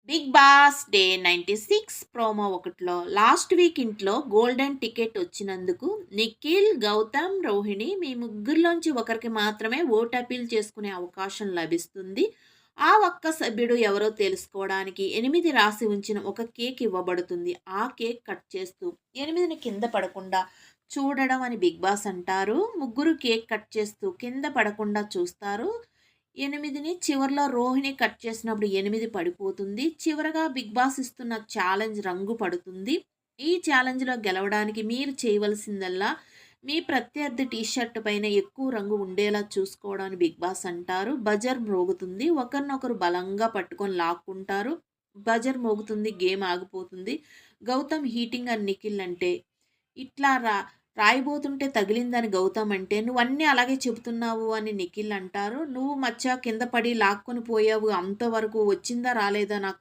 Big boss day 96 promo ఒకటిలో last week ఇంట్లో golden ticket వచ్చినందుకు నిఖిల్, గౌతమ్, రోహిణి మీ ముగ్గురులోంచి ఒకరికి మాత్రమే ఓట్ అపీల్ చేసుకునే అవకాశం లభిస్తుంది. ఆ ఒక్క సభ్యుడు ఎవరో తెలుసుకోవడానికి 8 రాసి ఉంచిన ఒక కేక్ ఇవ్వబడుతుంది. ఆ కేక్ కట్ చేస్తూ 8ని కింద పడకుండా చూడడం అని బిగ్ బాస్ అంటారు. ముగ్గురు కేక్ కట్ చేస్తూ కింద పడకుండా చూస్తారు. 8ని చివర్లో రోహిణి కట్ చేసినప్పుడు 8 పడిపోతుంది. చివరగా బిగ్ బాస్ ఇస్తున్న ఛాలెంజ్ రంగు పడుతుంది. ఈ ఛాలెంజ్‌లో గెలవడానికి మీరు చేయవలసిందల్లా మీ ప్రత్యర్థి టీ షర్ట్ పైన ఎక్కువ రంగు ఉండేలా చూసుకోవడం అని బిగ్ బాస్ అంటారు. బజర్ మ్రోగుతుంది. ఒకరినొకరు బలంగా పట్టుకొని లాక్కుంటారు. బజర్ మోగుతుంది. గేమ్ ఆగిపోతుంది. గౌతమ్ హీటింగ్ అని నిఖిల్ అంటే ఇట్లా రాయబోతుంటే తగిలిందని గౌతమ్ అంటే, "నువ్వన్నీ అలాగే చెబుతున్నావు" అని నిఖిల్ అంటారు. "నువ్వు మచ్చ కింద పడి లాక్కొని పోయావు. అంతవరకు వచ్చిందా రాలేదా నా